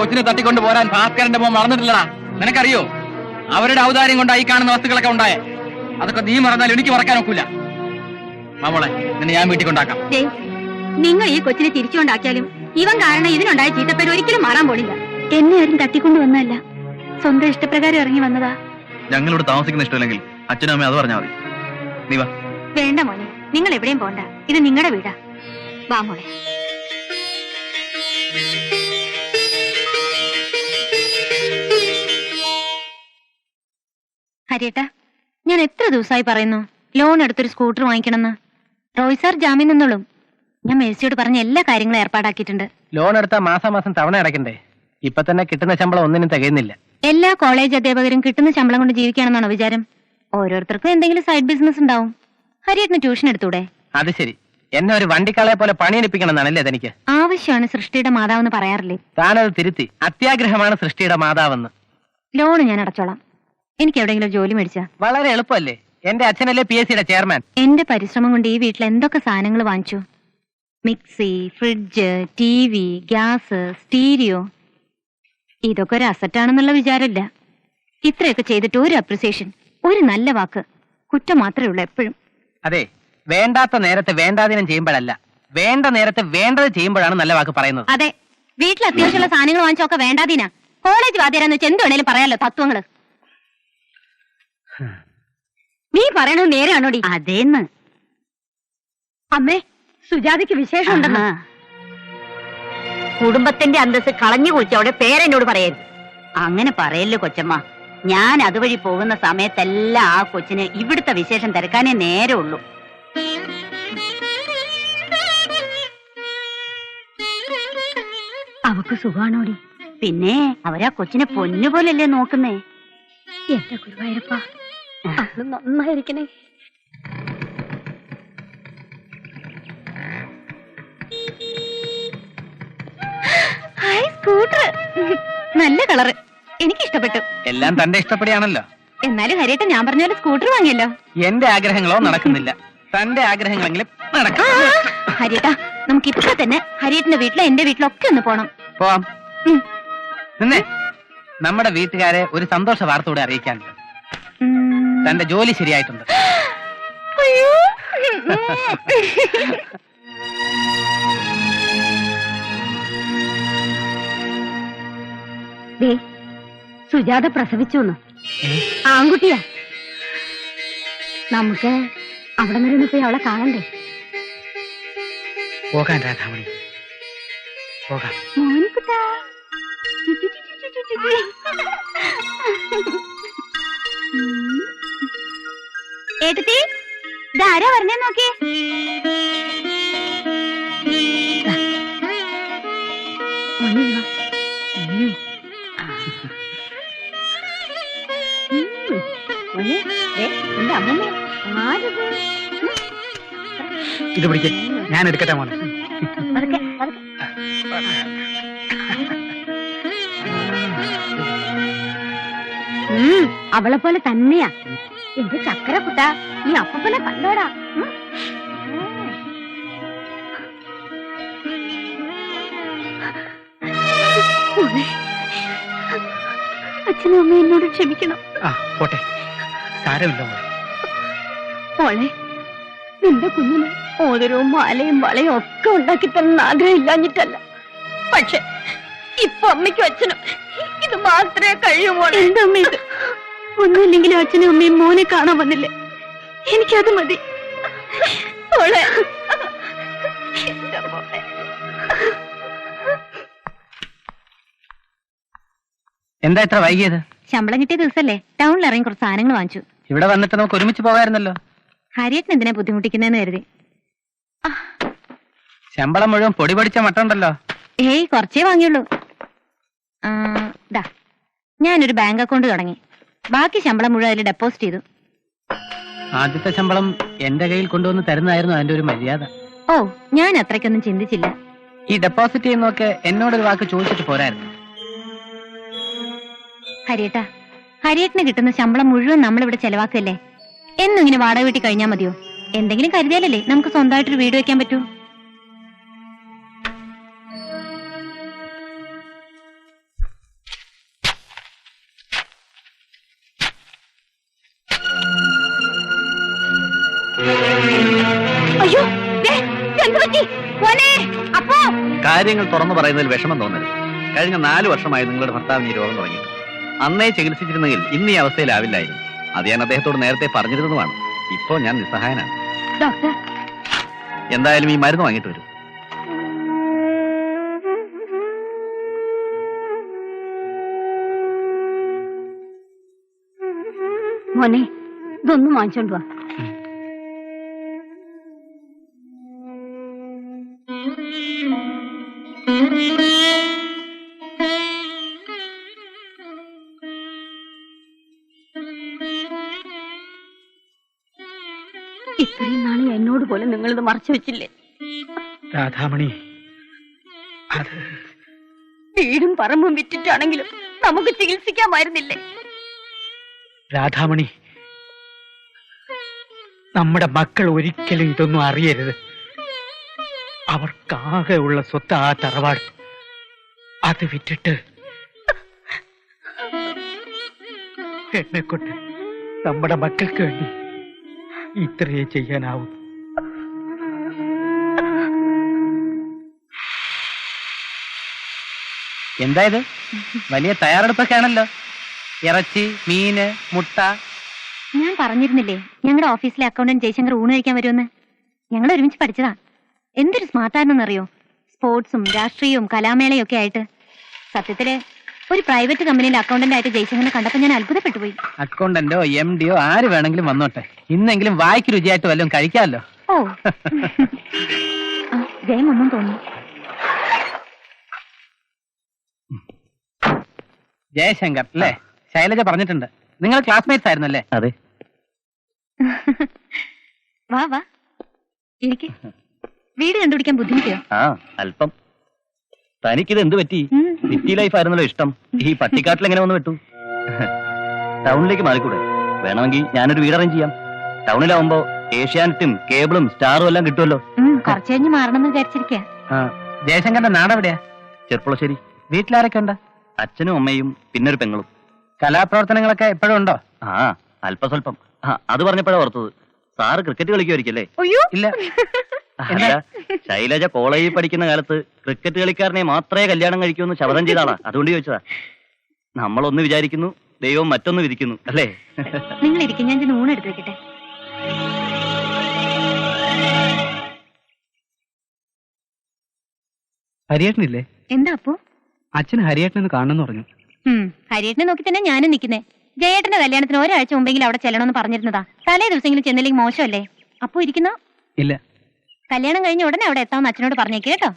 കൊച്ചിനെ തട്ടിക്കൊണ്ട് പോരാൻ ഭാസ്കരന്റെ മോൻ മറന്നിട്ടില്ലടാ. നിനക്കറിയോ അവരുടെ ഔദാര്യം കൊണ്ട് ഈ കാണുന്ന വസ്തുക്കളൊക്കെ ഉണ്ടായേ. അതൊക്കെ നീ മറന്നാലും എനിക്ക് മറക്കാൻ ഒക്കില്ല. മാമോളെ, നിന്നെ ഞാൻ വീട്ടിൽ കൊണ്ടാക്കാം. നിങ്ങൾ ഈ കൊച്ചിനെ തിരിച്ചുകൊണ്ടാക്കിയാലും ഇവൻ കാരണം ഇതിനുണ്ടായ ചീത്തപ്പേര് ഒരിക്കലും മാറാൻ പോണില്ല. എന്നെ ആരും തട്ടിക്കൊണ്ടു വന്നല്ല, സ്വന്തം ഇഷ്ടപ്രകാരം ഇറങ്ങി വന്നതാ. ഞങ്ങളിവിടെ താമസിക്കുന്ന ഇഷ്ടമില്ലെങ്കിൽ അച്ഛനും അമ്മയും അത് പറഞ്ഞാൽ മതി. നീ വാ. വേണ്ട മോനെ, നിങ്ങൾ എവിടെയും പോണ്ട. ഇത് നിങ്ങളുടെ വീടാ. വാ മോളെ. ഹരിയേട്ടാ, ഞാൻ എത്ര ദിവസമായി പറയുന്നു ലോൺ എടുത്തൊരു സ്കൂട്ടർ വാങ്ങിക്കണമെന്ന്. റോയ് സാർ ജാമ്യം നിന്നോളും. ഞാൻ മേഴ്സിയോട് പറഞ്ഞ എല്ലാ കാര്യങ്ങളും ഏർപ്പാടാക്കിയിട്ടുണ്ട്. ലോൺ എടുത്താൽ മാസം തവണ അടയ്ക്കണ്ടേ? ഇപ്പൊ തന്നെ കിട്ടുന്ന ശമ്പളം ഒന്നിനും തികയുന്നില്ല. എല്ലാ കോളേജ് അധ്യാപകരും കിട്ടുന്ന ശമ്പളം കൊണ്ട് ജീവിക്കുകയാണെന്നാണോ വിചാരം? ഓരോരുത്തർക്കും എന്തെങ്കിലും സൈഡ് ബിസിനസ് ഉണ്ടാവും. ഹരിയേട്ടന് ട്യൂഷൻ എടുത്തൂടെ? അത് ശരി, എന്നെ ഒരു വണ്ടിക്കാളെ പോലെ പണിയെടുപ്പിക്കണം എന്നാണല്ലേ തനിക്ക്? ആവശ്യമാണ് സൃഷ്ടിയുടെ മാതാവെന്ന് പറയാറില്ലേ? താനത് തിരുത്തി, അത്യാഗ്രഹമാണ് സൃഷ്ടിയുടെ മാതാവെന്ന്. ലോണ് ഞാൻ അടച്ചോളാം. എനിക്ക് എവിടെയെങ്കിലും ജോലി മേടിച്ചാ വളരെ എളുപ്പമല്ലേ? എന്റെ അച്ഛനല്ലേ PSCയുടെ ചെയർമാൻ. എന്റെ പരിശ്രമം കൊണ്ട് ഈ വീട്ടിൽ എന്തൊക്കെ സാധനങ്ങൾ വാങ്ങിച്ചു. Mixie, fridge, TV, gas, stereo. ഇതൊക്കെ ഒരു അസറ്റാണെന്നുള്ള വിചാരമില്ല. ഇത്രയൊക്കെ ചെയ്തിട്ട് ഒരു അപ്രിസിയേഷൻ, ഒരു നല്ല വാക്ക്, കുറ്റം മാത്രമേ ഉള്ളൂ എപ്പോഴും. അതെ, വേണ്ടാത്ത നേരത്തെ വേണ്ടാതിനം ചെയ്യുമ്പോഴല്ല, വേണ്ട നേരത്തെ വേണ്ടത് ചെയ്യുമ്പോഴാണ് നല്ല വാക്ക് പറയുന്നത്. അതെ, വീട്ടിൽ അത്യാവശ്യമുള്ള സാധനങ്ങൾ വാങ്ങിച്ചൊക്കെ വേണ്ടാതിനാ. കോളേജ് വാദ്യരാന്ന് വെച്ച് എന്ത് വേണേലും പറയാലോ തത്വങ്ങള്. നീ പറയണത് നേരാണോടി? അതേന്ന്. അമ്മേ, സുജാതയ്ക്ക് വിശേഷം ഉണ്ടെന്ന്. കുടുംബത്തിന്റെ അന്തസ് കളഞ്ഞു കുളിച്ചവിടെ പേരെന്നോട് പറയരുത്. അങ്ങനെ പറയല്ലോ കൊച്ചമ്മ. ഞാൻ അതുവഴി പോകുന്ന സമയത്തെല്ലാം ആ കൊച്ചിന് ഇവിടുത്തെ വിശേഷം തിരക്കാനേ നേരമുള്ളൂ. അവക്ക് സുഖാണോടി? പിന്നെ അവരാ കൊച്ചിനെ പൊന്നുപോലല്ലേ നോക്കുന്നേ. എന്റെ ഗുരുവായൂരപ്പ, അവള് നന്നായിരിക്കണേ. സ്കൂട്ടർ നല്ല കളറ്, എനിക്ക് ഇഷ്ടപ്പെട്ടു. എല്ലാം തന്റെ ഇഷ്ടപ്പെടിയാണല്ലോ. എന്നാലും ഹരിയേട്ടൻ ഞാൻ പറഞ്ഞ പോലെ സ്കൂട്ടർ വാങ്ങിയല്ലോ. എന്റെ ആഗ്രഹങ്ങളോ നടക്കുന്നില്ല, തന്റെ ആഗ്രഹങ്ങളെങ്കിലും നടക്കും. ഹരിയേട്ടാ, നമുക്ക് ഇപ്പൊ തന്നെ ഹരിയേട്ടന്റെ വീട്ടിലോ എന്റെ വീട്ടിലോ ഒക്കെ ഒന്ന് പോണം. പോവാം. നിന്നെ നമ്മുടെ വീട്ടുകാരെ ഒരു സന്തോഷ വാർത്ത കൂടെ അറിയിക്കാനുണ്ട്. തന്റെ ജോലി ശരിയായിട്ടുണ്ട്. സുജാത പ്രസവിച്ചു. ആൺകുട്ടിയാ. നമുക്ക് അവിടെ നിന്ന് പോയി അവളെ കാണണ്ടേ? പോകാൻ രാധാമണി, പോകാം. മോനിക്കുട്ടാ, ഏട്ടത്തി, ഇതാരാ പറഞ്ഞേ നോക്കിയേ. ഇത് പിടിക്ക, ഞാൻ എടുക്കട്ടെ മോനെ. അവളെ പോലെ തന്നെയാ എന്റെ ചക്കര കുട്ടാ. നീ അപ്പനെ കണ്ടോടാ. അച്ഛനും അമ്മ എന്നോട് ക്ഷമിക്കണം. പോട്ടെ, സാരമില്ല മോളെ. നിന്റെ കുഞ്ഞിന് ഓതിരവും മാലയും വളയും ഒക്കെ ഉണ്ടാക്കി തന്ന ആഗ്രഹമില്ലാഞ്ഞിട്ടല്ല, പക്ഷെ ഇപ്പൊ അമ്മയ്ക്കും അച്ഛനും ഇത് മാത്രമേ കഴിയുമോ? എന്റെ അമ്മ ഇത് ഒന്നുമില്ലെങ്കിലും അച്ഛനും അമ്മയും മോനെ കാണാൻ വന്നില്ലേ, എനിക്കത് മതി. മോളെ, എന്താ ഇത്ര വൈകിയത്? ശമ്പളം കിട്ടിയ ദിവസല്ലേ, ടൗണിൽ ഇറങ്ങി കുറച്ച് സാധനങ്ങൾ വാങ്ങിച്ചു. ഇവിടെ വന്നിട്ട് നമുക്ക് ഒരുമിച്ച് പോകാമായിരുന്നല്ലോ. ഹരിയേട്ടൻ എന്തിനാ ബുദ്ധിമുട്ടിക്കുന്നതെന്ന് കരുതി. ശമ്പളം മുഴുവൻ പൊടി പൊടിച്ച മട്ടുണ്ടല്ലോ. ഏയ്, കുറച്ചേ വാങ്ങിയുള്ളൂ. ഞാനൊരു ബാങ്ക് അക്കൗണ്ട് തുടങ്ങി. ബാക്കി ശമ്പളം മുഴുവൻ അതിൽ ഡെപ്പോസിറ്റ് ചെയ്തു. ആദ്യത്തെ ശമ്പളം എന്റെ കയ്യിൽ കൊണ്ടുവന്ന് തരുന്നതായിരുന്നു അതിന്റെ ഒരു മര്യാദ. ഓ, ഞാൻ അത്രയ്ക്കൊന്നും ചിന്തിച്ചില്ല. ഈ ഡെപ്പോസിറ്റ് ചെയ്യുന്നൊക്കെ എന്നോടൊരു വാക്ക് ചോദിച്ചിട്ട് പോരായിരുന്നു. ഹരിയേട്ടാ, ഹരിയേട്ടന് കിട്ടുന്ന ശമ്പളം മുഴുവൻ നമ്മളിവിടെ ചെലവാക്കല്ലേ. എന്നും ഇങ്ങനെ വാടക വീട്ടിൽ കഴിഞ്ഞാൽ മതിയോ? എന്തെങ്കിലും കരുതിയാലല്ലേ നമുക്ക് സ്വന്തമായിട്ടൊരു വീട് വെക്കാൻ പറ്റൂ. അയ്യോ ദേ, എന്ത് പറ്റി? മോനെ, അപ്പോ കാര്യങ്ങൾ തുറന്നു പറയുന്നതിൽ വിഷമം തോന്നരുത്. കഴിഞ്ഞ 4 വർഷമായി നിങ്ങളുടെ ഭർത്താവിന് ഈ രോഗം തുടങ്ങി. അന്നേ ചികിത്സിച്ചിരുന്നെങ്കിൽ ഇന്ന് ഈ അവസ്ഥയിലാവില്ലായിരുന്നു. അത് ഞാൻ അദ്ദേഹത്തോട് നേരത്തെ പറഞ്ഞിരുന്നതുമാണ്. ഇപ്പോ ഞാൻ നിസ്സഹായനാണ്. ഡോക്ടർ, എന്തായാലും ഈ മരുന്ന് വാങ്ങിയിട്ട് വരും. മോനെ ഇതൊന്നും വാങ്ങിച്ചോണ്ട് വാ. ഇത്രയും നാളെ എന്നോട് പോലും നിങ്ങളിത് മറച്ചു വെച്ചില്ലേ? രാധാമണി, അത് വീടും പറമ്പും വിറ്റിട്ടാണെങ്കിലും നമുക്ക് ചികിത്സിക്കാമായിരുന്നില്ലേ? രാധാമണി, നമ്മുടെ മക്കൾ ഒരിക്കലും ഇതൊന്നും അറിയരുത്. അവർക്കാകെ ഉള്ള സ്വത്ത് ആ തറവാട്. അത് വിറ്റിട്ട് എന്നെക്കൊണ്ട് നമ്മുടെ മക്കൾക്ക് വേണ്ടി ഇത്രയേ ചെയ്യാനാവൂ. എന്തായത്? വലിയ തയ്യാറെടുപ്പൊക്കെ ആണല്ലോ. ഇറച്ചി, മീന്, മുട്ട. ഞാൻ പറഞ്ഞിരുന്നില്ലേ ഞങ്ങളുടെ ഓഫീസിലെ അക്കൗണ്ടന്റ് ജയശങ്കർ ഊണ് കഴിക്കാൻ വരുമെന്ന്. ഞങ്ങൾ ഒരുമിച്ച് പഠിച്ചതാ. എന്തൊരു സ്മാർട്ടാണെന്നറിയോ? സ്പോർട്സും രാഷ്ട്രീയവും കലാമേളയും ഒക്കെ ആയിട്ട്. സത്യത്തില് ഒരു പ്രൈവറ്റ് കമ്പനിയിലെ അക്കൗണ്ടന്റ് ആയിട്ട് ജയശങ്കറിനെ കണ്ടപ്പോൾ ഞാൻ അത്ഭുതപ്പെട്ടു പോയി. അക്കൗണ്ടന്റോ MD ആര് വേണമെങ്കിലും വന്നോട്ടെ. ഇന്നെങ്കിലും വായിക്ക് രുചിയായിട്ട് വല്ലതും കഴിക്കാമല്ലോ. ഓ ജയം ഒന്നും തോന്നുന്നു. ജയശങ്കർ അല്ലേ? ശൈലജ പറഞ്ഞിട്ടുണ്ട്. നിങ്ങൾ ക്ലാസ്മേറ്റ്സ് ആയിരുന്നല്ലേ? അതെ. വാ വാ ഇരിക്ക്. വീട് കണ്ടുപിടിക്കാൻ ബുദ്ധിമുട്ടിയോ? ആ, അല്പം. തനിക്കിത് എന്ത് പറ്റി? സിറ്റി ലൈഫ് ആയിരുന്നല്ലോ ഇഷ്ടം. ഈ പട്ടിക്കാട്ടിൽ എങ്ങനെ വന്ന് വിട്ടു? ടൗണിലേക്ക് മാറിക്കൂടെ? വേണമെങ്കിൽ ഞാനൊരു വീട് അറേഞ്ച് ചെയ്യാം. ടൗണിലാവുമ്പോ ഏഷ്യാനെറ്റും കേബിളും സ്റ്റാറും എല്ലാം കിട്ടുമല്ലോ. കുറച്ചു കഴിഞ്ഞ് മാറണമെന്ന് വിചാരിച്ചിരിക്കാ. ജയശങ്കറിന്റെ നാടെവിടെയാ? ചെർപ്പുളശ്ശേരി. വീട്ടിലാരൊക്കെ ഉണ്ട്? അച്ഛനും അമ്മയും പിന്നൊരു പെങ്ങളും. കലാപ്രവർത്തനങ്ങളൊക്കെ എപ്പോഴും ഉണ്ടോ? ആ, അല്പസ്വല്പം. അത് പറഞ്ഞപ്പോഴാ ഓർത്തത്. സാറ് ക്രിക്കറ്റ് കളിക്കുമായിരിക്കല്ലേ? ഇല്ല. അല്ല, ശൈലജ കോളേജിൽ പഠിക്കുന്ന കാലത്ത് ക്രിക്കറ്റ് കളിക്കാരനെ മാത്രമേ കല്യാണം കഴിക്കൂന്ന് ശപഥം ചെയ്ത ആളാ. അതുകൊണ്ട് ചോദിച്ചതാ. നമ്മളൊന്ന് വിചാരിക്കുന്നു, ദൈവം മറ്റൊന്ന് വിധിക്കുന്നു, അല്ലേ? നിങ്ങൾ ഇരിക്കും, ഞാൻ ഊണ് എടുത്ത് വെക്കട്ടെ. ഹരിയേട്ടനില്ലേ? എന്താ അപ്പോ? അച്ഛന് ഹരിയേട്ടനെന്ന് കാണണമെന്ന് പറഞ്ഞു. ഹരിയേട്ടനെ നോക്കി തന്നെ ഞാനും നിൽക്കുന്നേ. ജയേട്ടന്റെ കല്യാണത്തിന് ഒരാഴ്ച മുമ്പെങ്കിലും അവിടെ ചെല്ലണമെന്ന് പറഞ്ഞിരുന്നതാ. തലേ ദിവസമെങ്കിലും ചെന്നില്ലെങ്കിൽ മോശമല്ലേ? അപ്പോ ഇരിക്കുന്നോ? ഇല്ല. കല്യാണം കഴിഞ്ഞ ഉടനെ അവിടെ എത്താമെന്ന് അച്ഛനോട് പറഞ്ഞേക്ക് കേട്ടോ.